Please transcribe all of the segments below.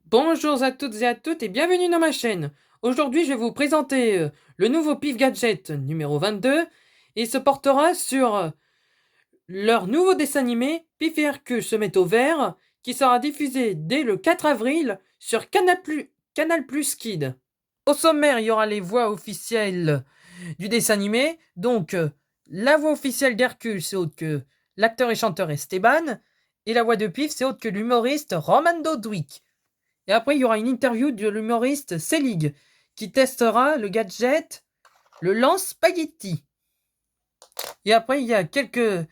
Bonjour à toutes et à toutes et bienvenue dans ma chaîne. Aujourd'hui, je vais vous présenter le nouveau Pif Gadget numéro 22 et il se portera sur leur nouveau dessin animé Pif et Hercule se mettent au vert qui sera diffusé dès le 4 avril sur Canal Plus Kid. Au sommaire, il y aura les voix officielles du dessin animé. Donc, la voix officielle d'Hercule, c'est autre que l'acteur et chanteur Esteban et la voix de Pif, c'est autre que l'humoriste Romando Dwick. Et après, il y aura une interview de l'humoriste Selig qui testera le gadget, le lance spaghetti. Et après, il y a quelques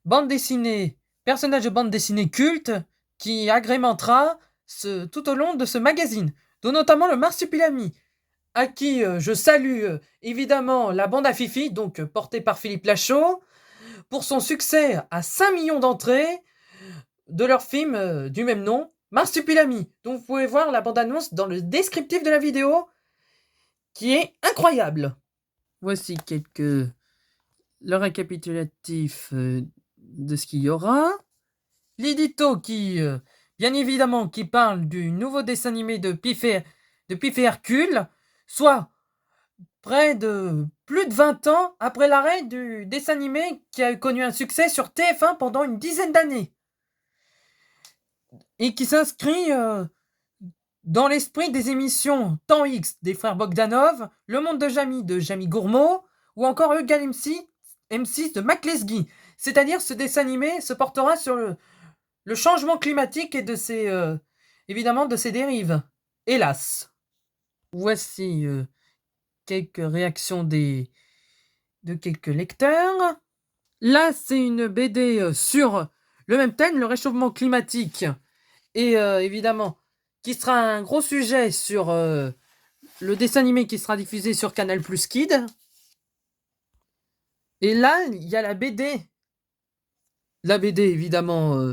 bandes dessinées, personnages de bandes dessinées cultes qui agrémentera tout au long de ce magazine, dont notamment le Marsupilami, à qui je salue évidemment la bande à Fifi, donc portée par Philippe Lachaud, pour son succès à 5 millions d'entrées de leur film du même nom, Marsupilami, dont vous pouvez voir la bande-annonce dans le descriptif de la vidéo, qui est incroyable. Voici le récapitulatif de ce qu'il y aura. L'édito qui, bien évidemment, qui parle du nouveau dessin animé de Pif et Hercule, soit près de plus de 20 ans après l'arrêt du dessin animé qui a connu un succès sur TF1 pendant une dizaine d'années. Et qui s'inscrit dans l'esprit des émissions Temps X des frères Bogdanov, Le Monde de Jamie Gourmaud, ou encore Egal M6 de Mac Lesguy. C'est-à-dire ce dessin animé se portera sur le changement climatique et évidemment de ses dérives. Hélas. Voici quelques réactions de quelques lecteurs. Là, c'est une BD sur le même thème, le réchauffement climatique. Et évidemment, qui sera un gros sujet sur le dessin animé qui sera diffusé sur Canal Plus Kid. Et là, il y a la BD. La BD, évidemment,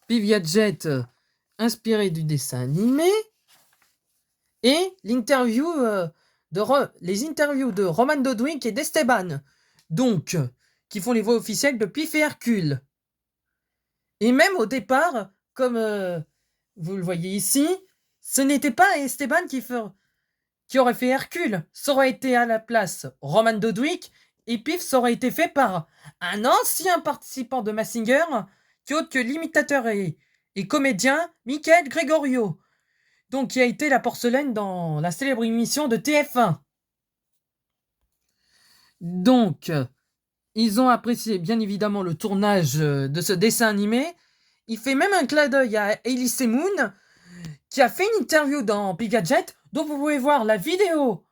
Pif Gadget, inspirée du dessin animé. Et l'interview les interviews de Roman Dodwick et d'Esteban. Donc, qui font les voix officielles de Pif et Hercule. Et même au départ, comme vous le voyez ici, ce n'était pas Esteban qui aurait fait Hercule. Ça aurait été à la place Roman Dodwick et Pif, ça aurait été fait par un ancien participant de Massinger, qui autre que l'imitateur et comédien Michael Gregorio, donc qui a été la porcelaine dans la célèbre émission de TF1. Donc, ils ont apprécié bien évidemment le tournage de ce dessin animé. Il fait même un clin d'œil à Elise Moon, qui a fait une interview dans Pif Gadget, dont vous pouvez voir la vidéo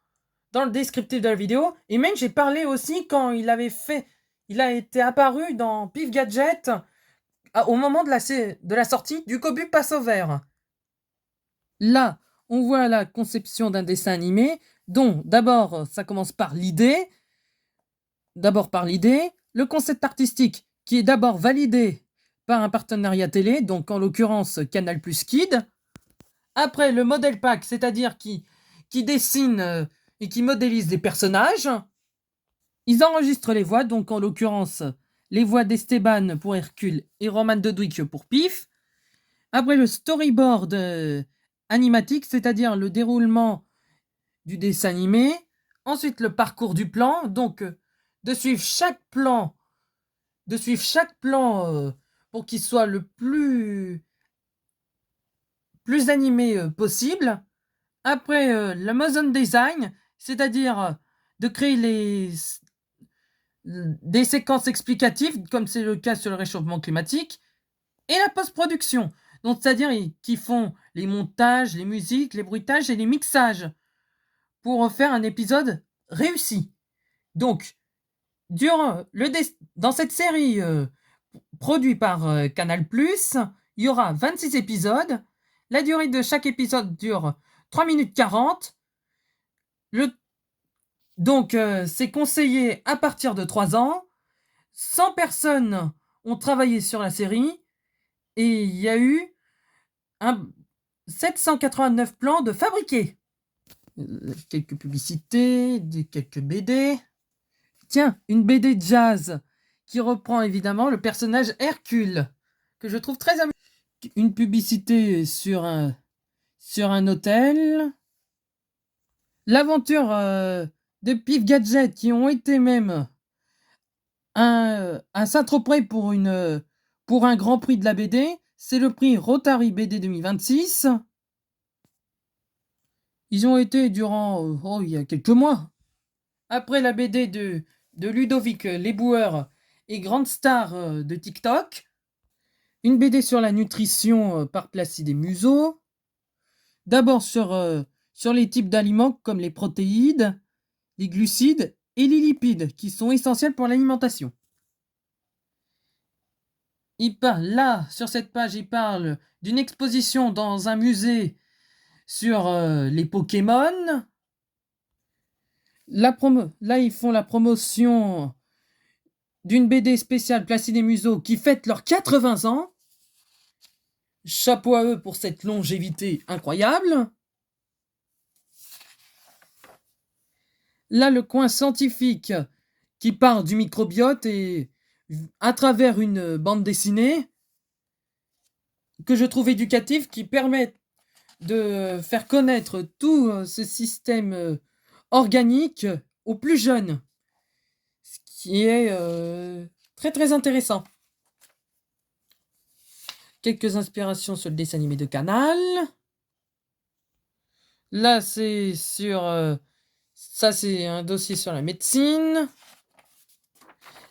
dans le descriptif de la vidéo. Et même j'ai parlé aussi quand il a été apparu dans Pif Gadget au moment de la sortie du Cobu passe au vert. Là, on voit la conception d'un dessin animé, dont d'abord ça commence par l'idée, le concept artistique qui est d'abord validé par un partenariat télé, donc en l'occurrence Canal Plus Kid. Après, le modèle pack, c'est-à-dire qui dessine et qui modélise des personnages. Ils enregistrent les voix, donc en l'occurrence les voix d'Esteban pour Hercule et Roman Dodwick pour Pif. Après, le storyboard animatique, c'est-à-dire le déroulement du dessin animé. Ensuite, le parcours du plan, donc de suivre chaque plan, pour qu'il soit le plus animé possible. Après, le motion design, c'est-à-dire de créer des séquences explicatives, comme c'est le cas sur le réchauffement climatique, et la post-production, donc c'est-à-dire qui font les montages, les musiques, les bruitages et les mixages pour faire un épisode réussi. Donc, dans cette série produite par Canal+, il y aura 26 épisodes. La durée de chaque épisode dure 3 minutes 40. Donc, c'est conseillé à partir de 3 ans. 100 personnes ont travaillé sur la série et il y a eu 789 plans de fabriqués. Quelques publicités, quelques BD. Tiens, une BD jazz qui reprend évidemment le personnage Hercule, que je trouve très amusant. Une publicité sur sur un hôtel. L'aventure de Pif Gadget qui ont été même à Saint-Tropez pour un grand prix de la BD. C'est le prix Rotary BD 2026. Ils ont été durant il y a quelques mois. Après la BD de Ludovic Leboueur et grande star de TikTok. Une BD sur la nutrition par Placide Museau. D'abord sur les types d'aliments comme les protéides, les glucides et les lipides qui sont essentiels pour l'alimentation. Sur cette page, il parle d'une exposition dans un musée sur les Pokémon. Là, ils font la promotion d'une BD spéciale Placide et Museau qui fête leurs 80 ans. Chapeau à eux pour cette longévité incroyable. Là, le coin scientifique qui parle du microbiote et à travers une bande dessinée que je trouve éducative qui permet de faire connaître tout ce système organique aux plus jeunes, ce qui est très très intéressant. Quelques inspirations sur le dessin animé de Canal. Là, c'est ça, c'est un dossier sur la médecine.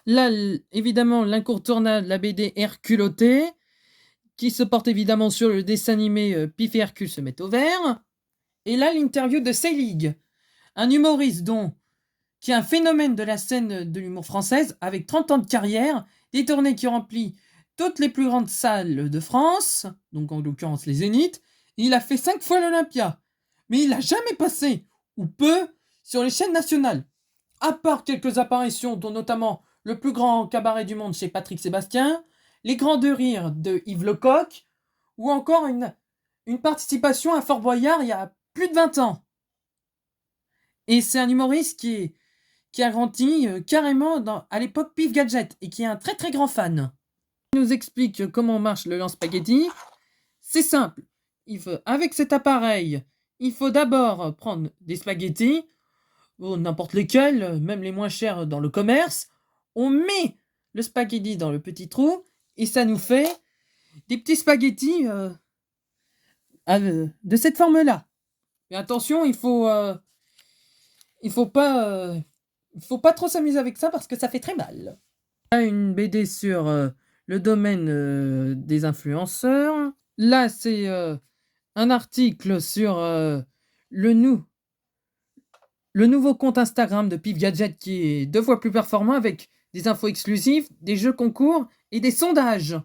Là, évidemment, l'incontournable, la BD Herculoté, qui se porte évidemment sur le dessin animé Pif et Hercule se mettent au vert. Et là, l'interview de Seylig, un humoriste qui est un phénomène de la scène de l'humour française, avec 30 ans de carrière, des tournées qui remplissent toutes les plus grandes salles de France, donc en l'occurrence les Zéniths. Il a fait 5 fois l'Olympia, mais il n'a jamais passé, ou peu, sur les chaînes nationales. À part quelques apparitions, dont notamment le plus grand cabaret du monde chez Patrick Sébastien, les Grands de Rire de Yves Lecoq, ou encore une participation à Fort Boyard il y a plus de 20 ans. Et c'est un humoriste qui a grandi carrément à l'époque Pif Gadget, et qui est un très très grand fan. Il nous explique comment marche le lance-spaghetti. C'est simple. Avec cet appareil, il faut d'abord prendre des spaghettis, n'importe lesquels, même les moins chers dans le commerce. On met le spaghetti dans le petit trou et ça nous fait des petits spaghettis de cette forme-là. Mais attention, il faut pas trop s'amuser avec ça parce que ça fait très mal. Là, une BD sur le domaine des influenceurs. Là, c'est un article sur le nouveau compte Instagram de Pif Gadget qui est 2 fois plus performant avec des infos exclusives, des jeux concours et des sondages.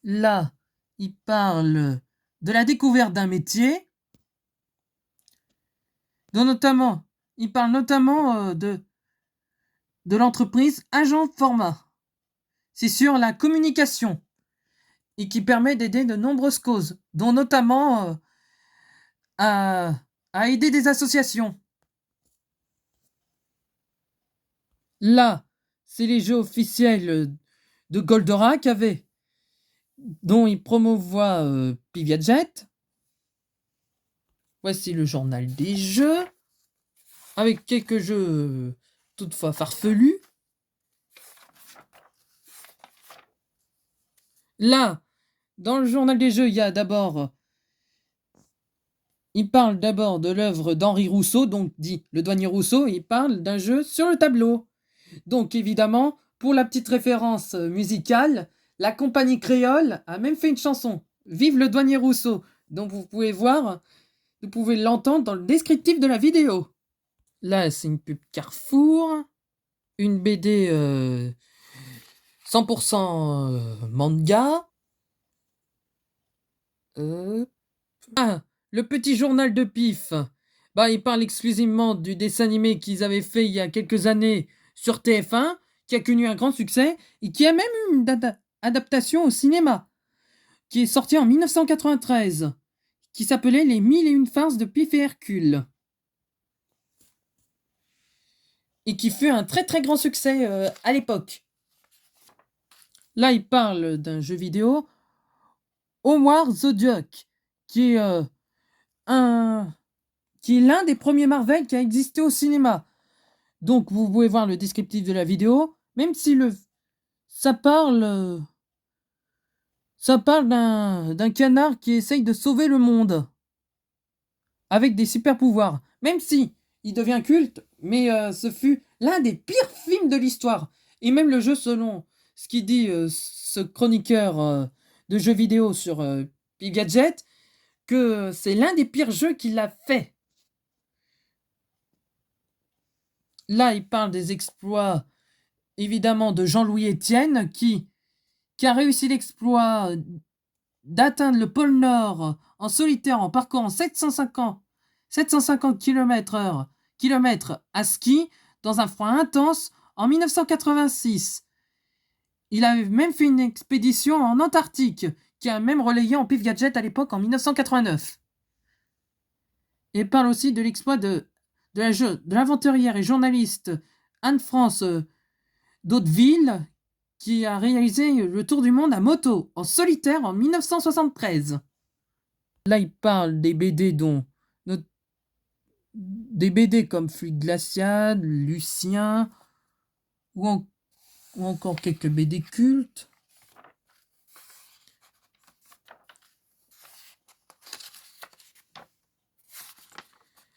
Là, il parle de la découverte d'un métier, il parle notamment de l'entreprise Agent Format. C'est sur la communication et qui permet d'aider de nombreuses causes, dont notamment à aider des associations. Là, c'est les jeux officiels de Goldorak dont il promouvoit Pif Gadget. Voici le journal des jeux, avec quelques jeux toutefois farfelus. Là, dans le journal des jeux, il parle d'abord de l'œuvre d'Henri Rousseau, donc dit le douanier Rousseau, et il parle d'un jeu sur le tableau. Donc évidemment, pour la petite référence musicale, la compagnie créole a même fait une chanson, Vive le douanier Rousseau, dont vous pouvez l'entendre dans le descriptif de la vidéo. Là, c'est une pub Carrefour, une BD 100% manga. Le petit journal de Pif. Il parle exclusivement du dessin animé qu'ils avaient fait il y a quelques années sur TF1, qui a connu un grand succès et qui a même eu une adaptation au cinéma, qui est sortie en 1993, qui s'appelait Les 1001 farces de Pif et Hercule. Et qui fut un très très grand succès à l'époque. Là, il parle d'un jeu vidéo, Howard the Duck, qui est l'un des premiers Marvel qui a existé au cinéma. Donc vous pouvez voir le descriptif de la vidéo, même si ça parle d'un canard qui essaye de sauver le monde avec des super pouvoirs. Même si il devient culte, mais ce fut l'un des pires films de l'histoire. Et même le jeu, selon ce qu'il dit ce chroniqueur de jeux vidéo sur Pif Gadget, que c'est l'un des pires jeux qu'il a fait. Là, il parle des exploits, évidemment, de Jean-Louis Etienne, qui a réussi l'exploit d'atteindre le pôle Nord en solitaire en parcourant 750 km à ski dans un froid intense en 1986. Il a même fait une expédition en Antarctique, qui a même relayé en Pif Gadget à l'époque en 1989. Et parle aussi de l'exploit de l'aventurière et journaliste Anne-France d'Hauteville, qui a réalisé le tour du monde à moto, en solitaire, en 1973. Là, il parle des BD des BD comme Fluide Glacial, Lucien, ou encore quelques BD cultes.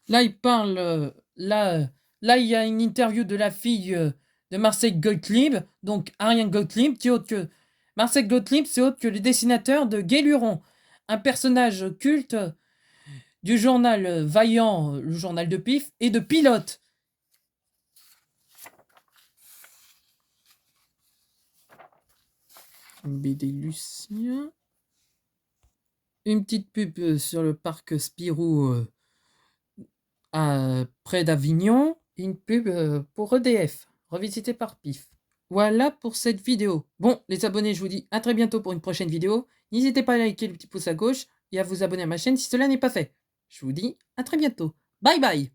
Là, il parle... là, il y a une interview de la fille de Marcel Gottlieb, donc Ariane Gottlieb, qui est autre que... Marcel Gottlieb, c'est autre que le dessinateur de Gay Luron, un personnage culte du journal Vaillant, le journal de Pif, et de Pilote. BD Lucien. Une petite pub sur le parc Spirou près d'Avignon. Une pub pour EDF, revisité par Pif. Voilà pour cette vidéo. Bon, les abonnés, je vous dis à très bientôt pour une prochaine vidéo. N'hésitez pas à liker le petit pouce à gauche et à vous abonner à ma chaîne si cela n'est pas fait. Je vous dis à très bientôt. Bye bye.